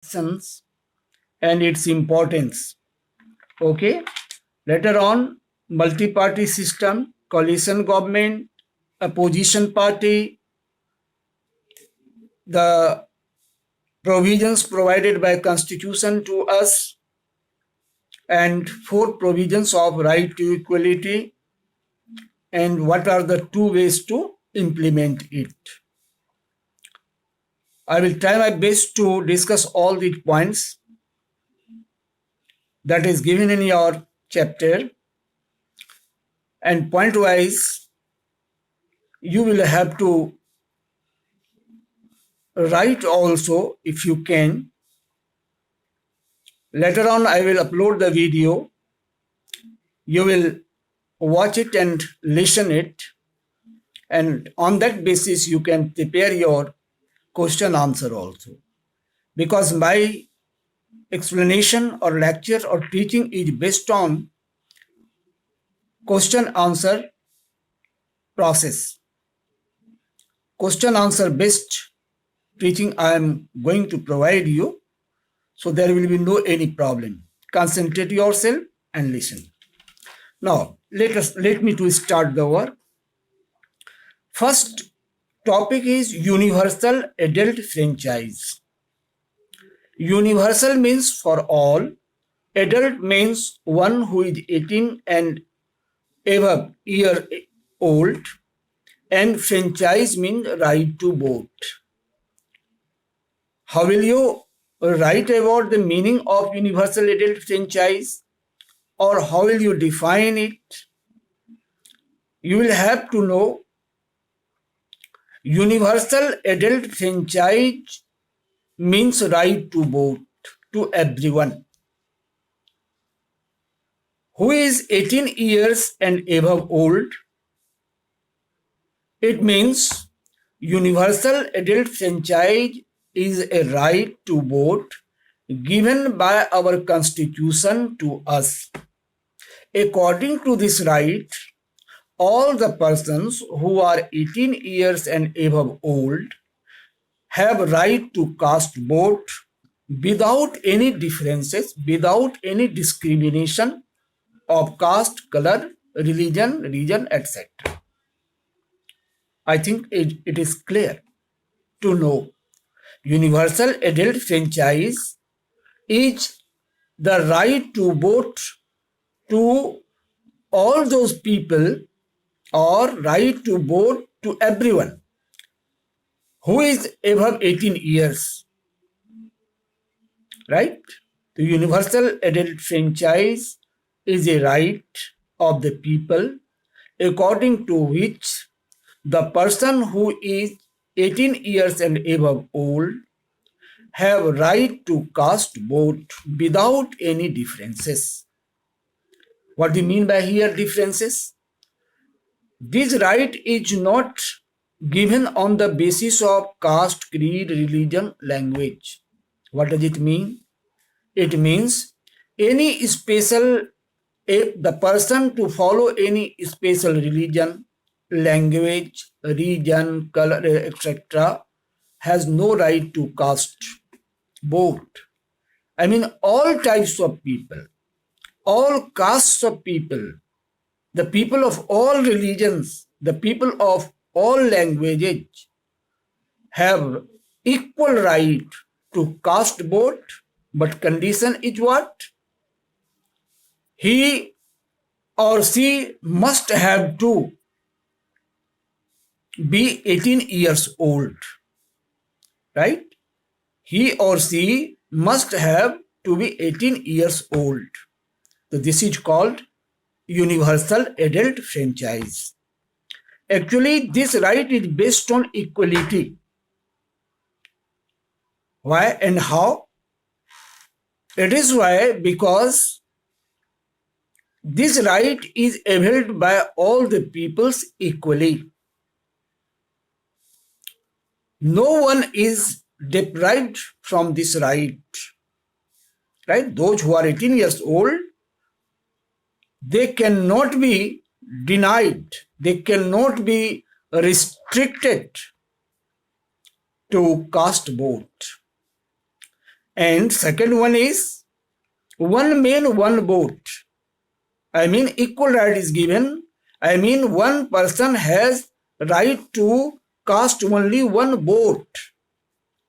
elections and its importance. Okay. Later on, multi-party system, coalition government, opposition party, the provisions provided by constitution to us, and four provisions of right to equality, and what are the two ways to implement it. I will try my best to discuss all these points that is given in your chapter, and point wise you will have to write also if you can. Later on I will upload the video. You will watch it and listen it, and on that basis you can prepare your question answer also, because my explanation or lecture or teaching is based on question answer process. Question answer based teaching I am going to provide you, so there will be no any problem. Concentrate yourself and listen. Now let me to start the work. First topic is universal adult franchise. Universal means for all, adult means one who is 18 and above year old, and franchise means right to vote. How will you write about the meaning of universal adult franchise, or how will you define it? You will have to know universal adult franchise means right to vote to everyone who is 18 years and above old. It means universal adult franchise is a right to vote given by our constitution to us. According to this right, all the persons who are 18 years and above old have right to cast vote without any differences, without any discrimination of caste, color, religion, region, etc. I think it is clear to know. Universal adult franchise is the right to vote to all those people, or right to vote to everyone who is above 18 years. Right? The universal adult franchise is a right of the people according to which the person who is 18 years and above old have right to cast vote without any differences. What do you mean by here differences? This right is not given on the basis of caste, creed, religion, language. What does it mean? It means any special, the person to follow any special religion, language, region, color, etc. has no right to cast vote. I mean all types of people, all castes of people, the people of all religions, the people of all languages have equal right to cast vote, but condition is what? He or she must have to be 18 years old, right? He or she must have to be 18 years old. So this is called universal adult franchise. Actually, this right is based on equality. Why and how? It is why because this right is availed by all the peoples equally. No one is deprived from this right. Right? Those who are 18 years old, they cannot be denied, they cannot be restricted to cast vote. And second one is one man, one vote. I mean, equal right is given. I mean, one person has right to cast only one vote.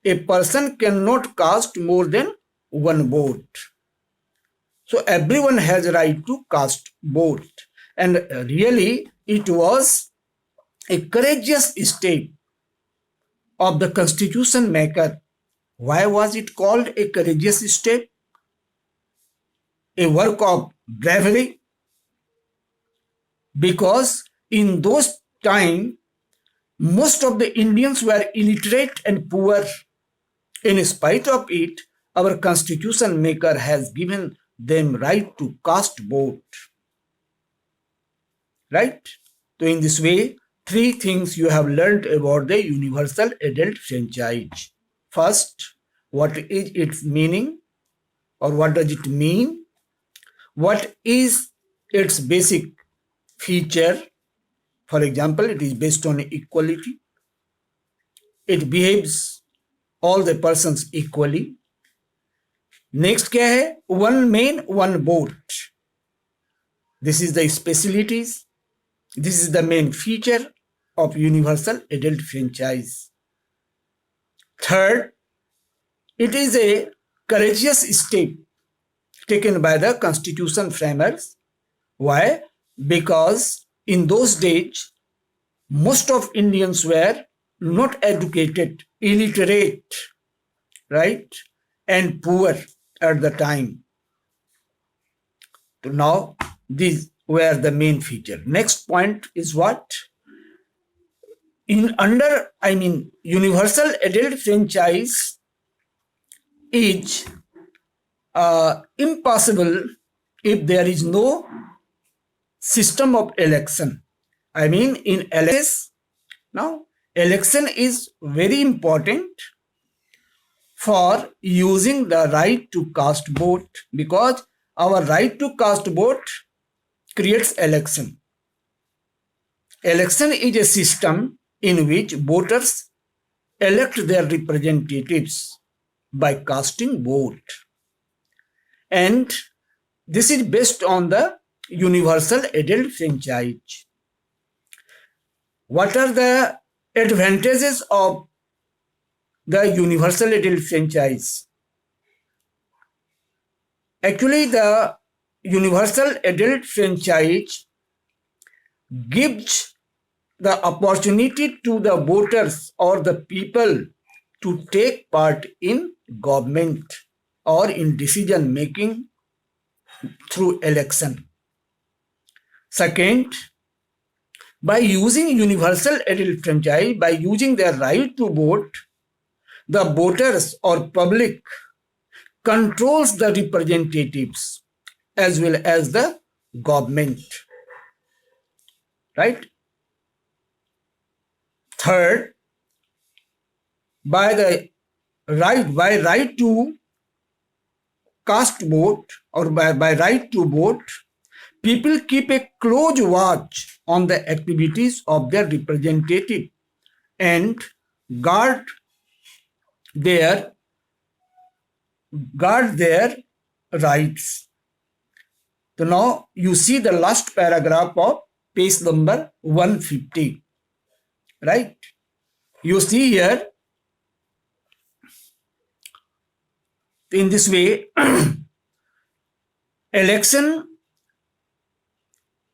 A person cannot cast more than one vote. So everyone has right to cast vote. And really, it was a courageous step of the constitution maker. Why was it called a courageous step? A work of bravery? Because in those times, most of the Indians were illiterate and poor. In spite of it, our constitution maker has given them right to cast vote. Right? So in this way, three things you have learned about the universal adult franchise. First, what is its meaning, or what does it mean? What is its basic feature? For example, it is based on equality. It behaves all the persons equally. Next क्या है? One man, one vote. This is the specialties. This is the main feature of universal adult franchise. Third, it is a courageous step taken by the constitution framers. Why? Because in those days, most of Indians were not educated, illiterate, right, and poor at the time. So now these were the main feature. Next point is what? Universal adult franchise is impossible if there is no system of election. In elections, now election is very important for using the right to cast vote, because our right to cast vote creates election. Election is a system in which voters elect their representatives by casting vote. And this is based on the universal adult franchise. What are the advantages of the universal adult franchise? Actually, the universal adult franchise gives the opportunity to the voters or the people to take part in government or in decision making through election. Second, by using universal adult franchise, by using their right to vote, the voters or public controls the representatives as well as the government. Right? Third, by right to cast vote, or by right to vote, people keep a close watch on the activities of their representative and guard their rights. So now you see the last paragraph of page number 150, right? You see here, in this way, election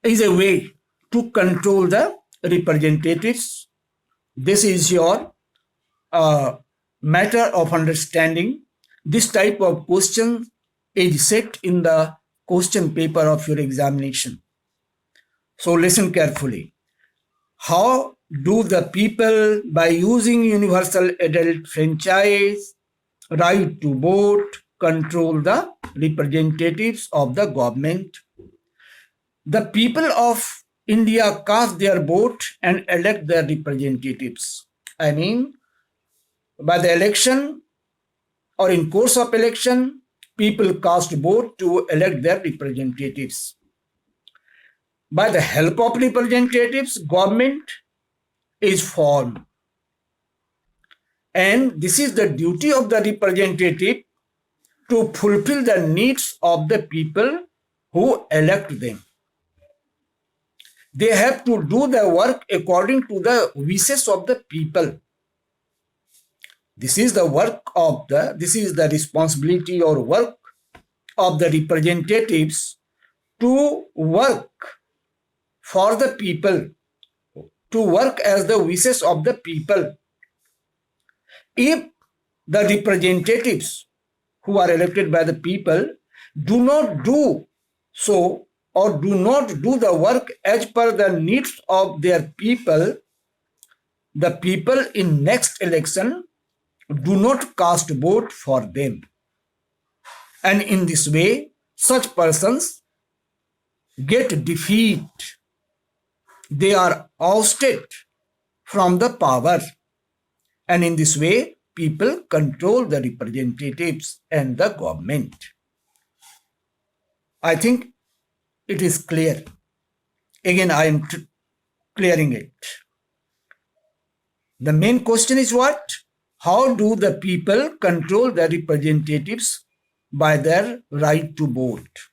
is a way to control the representatives. This is your matter of understanding. This type of question is set in the question paper of your examination. So listen carefully. How do the people, by using universal adult franchise, right to vote, control the representatives of the government? The people of India cast their vote and elect their representatives. By the election or in course of election, people cast vote to elect their representatives. By the help of representatives, government is formed. And this is the duty of the representative to fulfill the needs of the people who elect them. They have to do the work according to the wishes of the people. This is the responsibility or work of the representatives to work for the people, to work as the wishes of the people. If the representatives who are elected by the people do not do so, or do not do the work as per the needs of their people, the people in next election do not cast vote for them. And in this way, such persons get defeat. They are ousted from the power. And in this way, people control the representatives and the government. I think it is clear. Again, I am clearing it. The main question is what? How do the people control the representatives by their right to vote?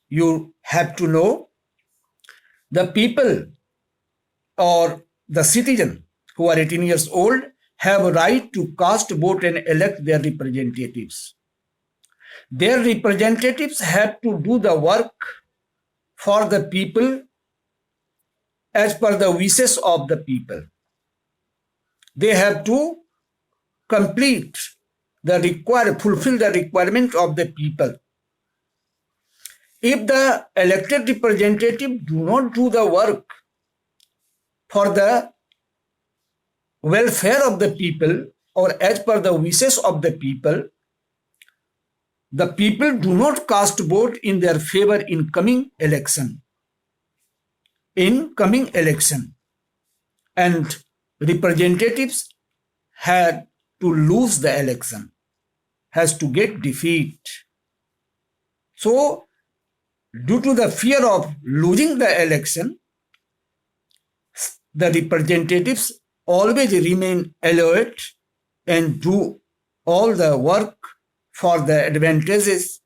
You have to know the people or the citizen who are 18 years old have a right to cast vote and elect their representatives. Their representatives have to do the work for the people as per the wishes of the people. They have to fulfill the requirement of the people. If the elected representative do not do the work for the welfare of the people or as per the wishes of the people do not cast vote in their favor in coming election. And representatives had to lose the election, has to get defeat. So, due to the fear of losing the election, the representatives always remain alert and do all the work for the advantages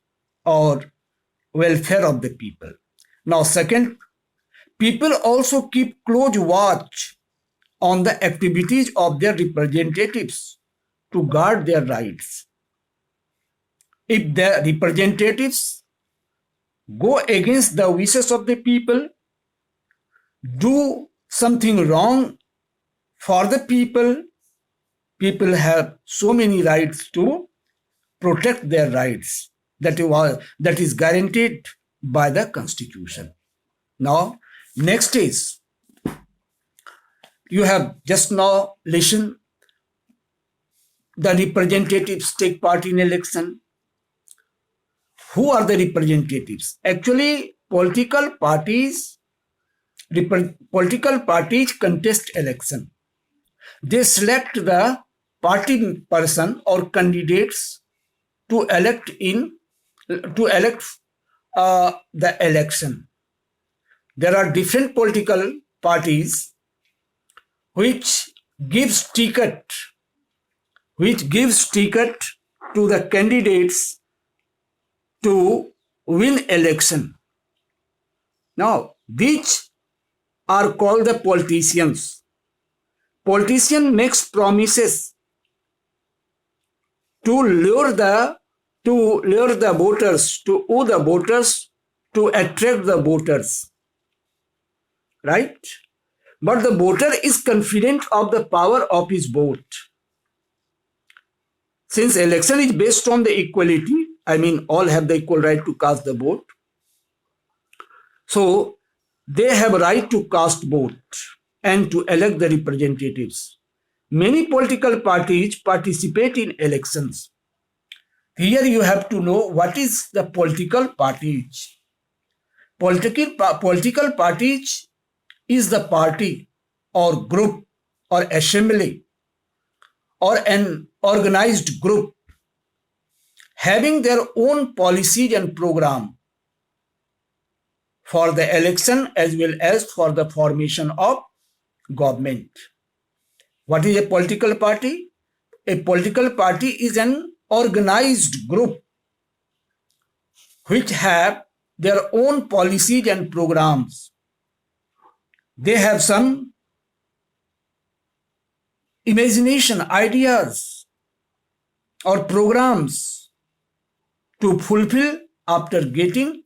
or welfare of the people. Now, second, people also keep close watch on the activities of their representatives to guard their rights. If the representatives go against the wishes of the people, do something wrong for the people, people have so many rights to protect their rights that is guaranteed by the Constitution. Now, next is, you have just now listened, the representatives take part in election. Who are the representatives? Actually, political parties contest election. They select the party person or candidates to elect the election. There are different political parties which gives ticket to the candidates to win election. Now, these are called the politicians. Politician makes promises to lure the voters, to woo the voters, to attract the voters. Right? But the voter is confident of the power of his vote. Since election is based on the equality, all have the equal right to cast the vote. So, they have a right to cast vote and to elect the representatives. Many political parties participate in elections. Here you have to know what is the political parties. Political parties is the party or group or assembly or an organized group having their own policies and program for the election as well as for the formation of government. What is a political party? A political party is an organized group which have their own policies and programs. They have some imagination, ideas, or programs to fulfill after getting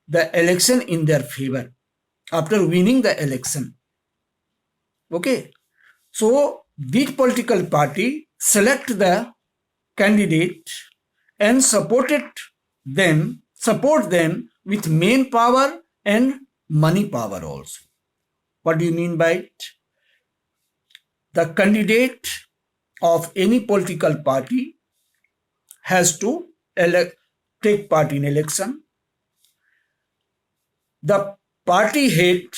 the election in their favor, after winning the election. Okay, so this political party select the candidate and support them with main power and money power also. What do you mean by it? The candidate of any political party has to take part in election. The party head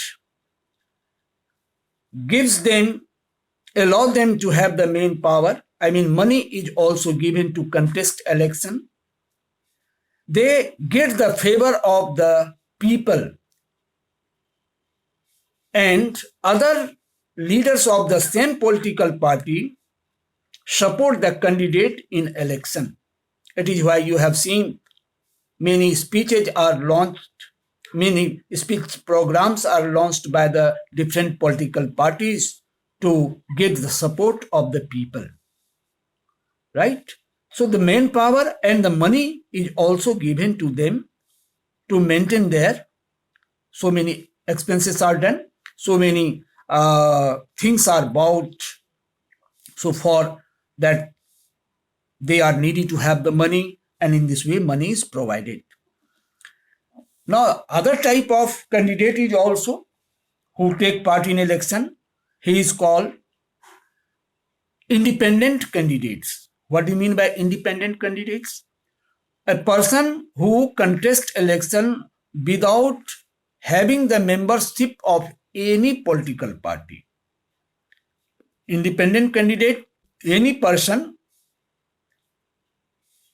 allow them to have the main power. I mean, money is also given to contest election. They get the favor of the people, and other leaders of the same political party support the candidate in election. It is why you have seen many speeches are launched, many speech programs are launched by the different political parties to get the support of the people, right? So the main power and the money is also given to them to maintain their, so many expenses are done, so many things are bought, so for that they are needed to have the money, and in this way money is provided. Now other type of candidate is also who take part in election. He is called independent candidates. What do you mean by independent candidates? A person who contests election without having the membership of any political party. Independent candidate, any person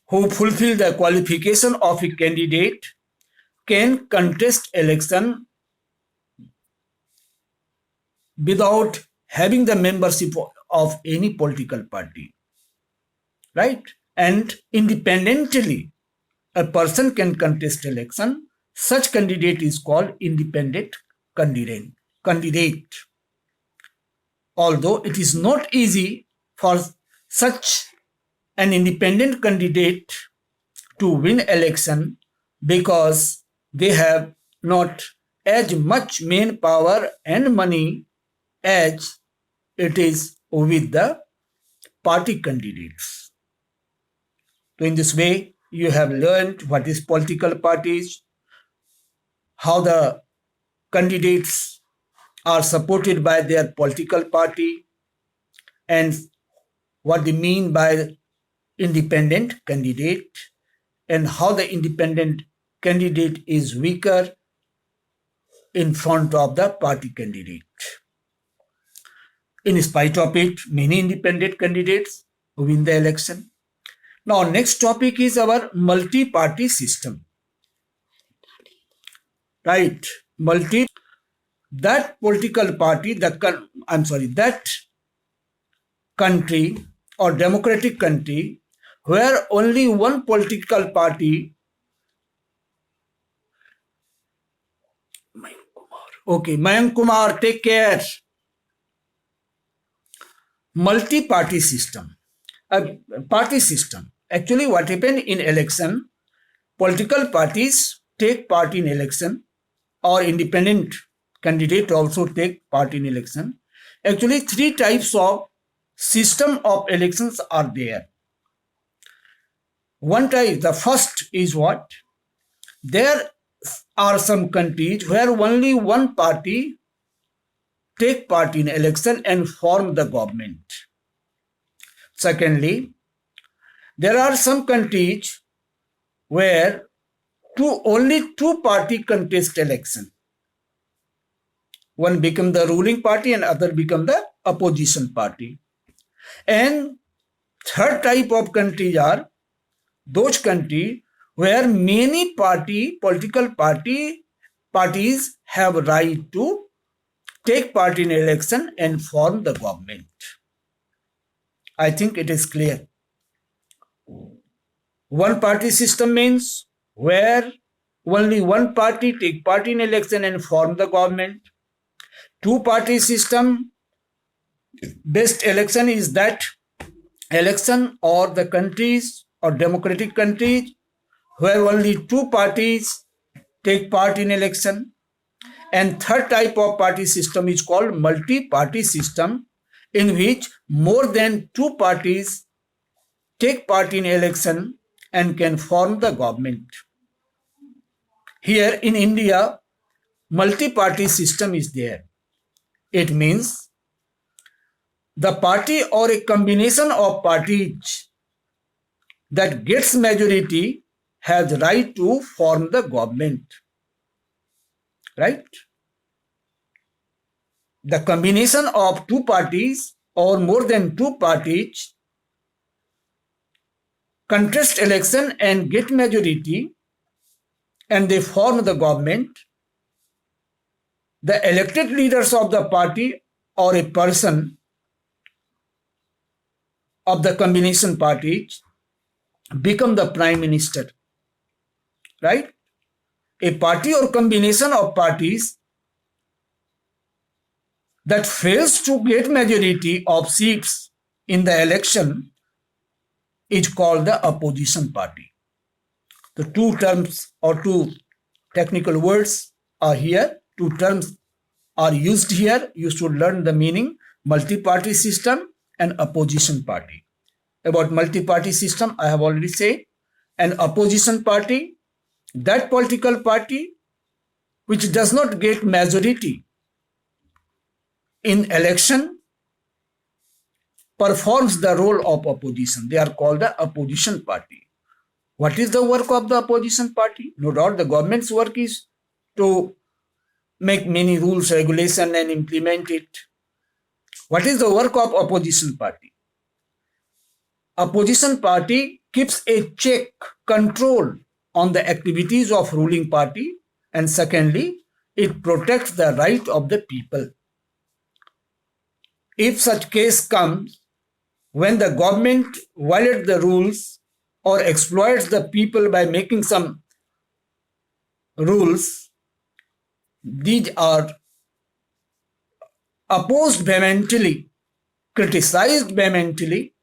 who fulfill the qualification of a candidate can contest election without having the membership of any political party, right? And independently a person can contest election. Such candidate is called independent candidate. Although it is not easy for such an independent candidate to win election, because they have not as much main power and money as it is with the party candidates. So in this way, you have learned what is political parties, how the candidates are supported by their political party, and what they mean by independent candidate, and how the independent candidate is weaker in front of the party candidate. In spite of it, many independent candidates win the election. Now, next topic is our multi-party system. Right, that political party, that country or democratic country where only one political party, okay, Mayank Kumar, take care. Multi-party system. Party system. Actually, what happened in election, political parties take part in election, or independent candidate also take part in election. Actually, three types of system of elections are there. One type, the first is what? There are some countries where only one party take part in election and form the government. Secondly, there are some countries where only two party contest election. One become the ruling party and other become the opposition party. And third type of countries are those countries where many political parties have right to take part in election and form the government. I think it is clear. One party system means where only one party take part in election and form the government. Two party system based election is that election or the countries or democratic countries where only two parties take part in election. And third type of party system is called multi-party system, in which more than two parties take part in election and can form the government. Here in India, multi-party system is there. It means the party or a combination of parties that gets majority has right to form the government. Right? The combination of two parties or more than two parties contest election and get majority and they form the government. The elected leaders of the party or a person of the combination parties become the prime minister. Right? A party or combination of parties that fails to get majority of seats in the election is called the opposition party. The two terms or two technical words are here. Two terms are used here. You should learn the meaning: multi-party system and opposition party. About multi-party system, I have already said. An opposition party, that political party which does not get majority in election, performs the role of opposition. They are called the opposition party. What is the work of the opposition party? No doubt the government's work is to make many rules, regulation and implement it. What is the work of opposition party? Opposition party keeps a check, control on the activities of ruling party, and secondly, it protects the right of the people. If such case comes when the government violates the rules or exploits the people by making some rules, these are opposed vehemently, criticized vehemently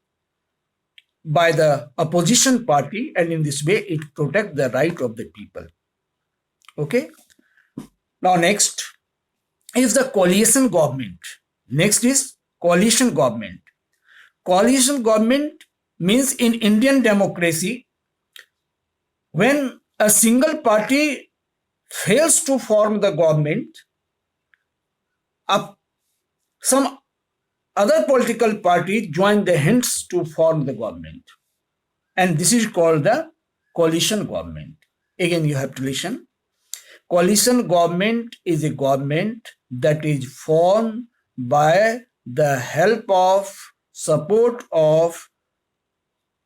by the opposition party, and in this way it protects the right of the people. Okay. Now next is the coalition government. Next is coalition government. Coalition government means in Indian democracy, when a single party fails to form the government, some other political parties join the hands to form the government. And this is called the coalition government. Again, you have to listen. Coalition government is a government that is formed by the help of support of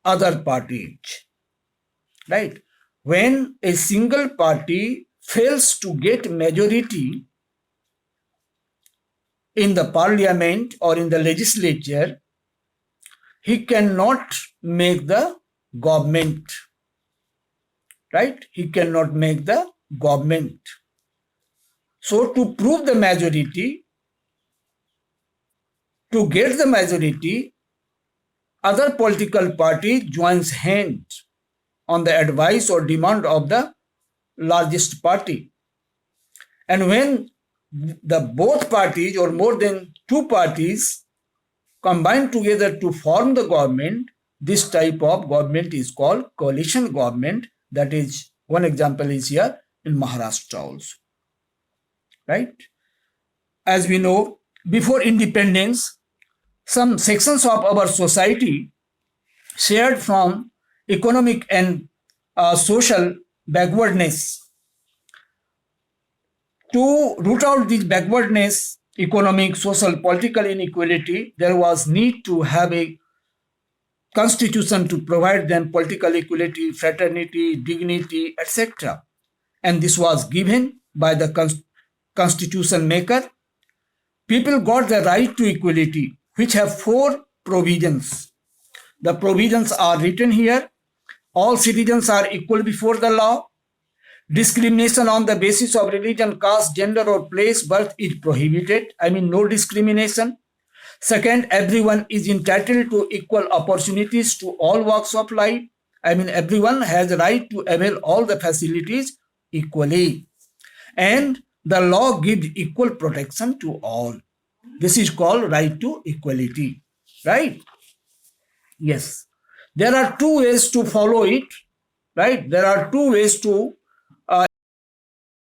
other parties. Right? When a single party fails to get majority in the parliament or in the legislature, he cannot make the government. Right? He cannot make the government. So to prove the majority, to get the majority, other political party joins hands on the advice or demand of the largest party. And when the both parties or more than two parties combine together to form the government, this type of government is called coalition government. That is, one example is here in Maharashtra also. Right? As we know, before independence, some sections of our society shared from economic and social backwardness. To root out this backwardness, economic, social, political inequality, there was need to have a constitution to provide them political equality, fraternity, dignity, etc. And this was given by the constitution maker. People got the right to equality, which have 4 provisions. The provisions are written here. all citizens are equal before the law. Discrimination on the basis of religion, caste, gender, or place birth is prohibited. I mean, no discrimination. Second, everyone is entitled to equal opportunities to all walks of life. I mean, everyone has a right to avail all the facilities equally. And the law gives equal protection to all. This is called right to equality, right? Yes. There are two ways to follow it, right? There are two ways to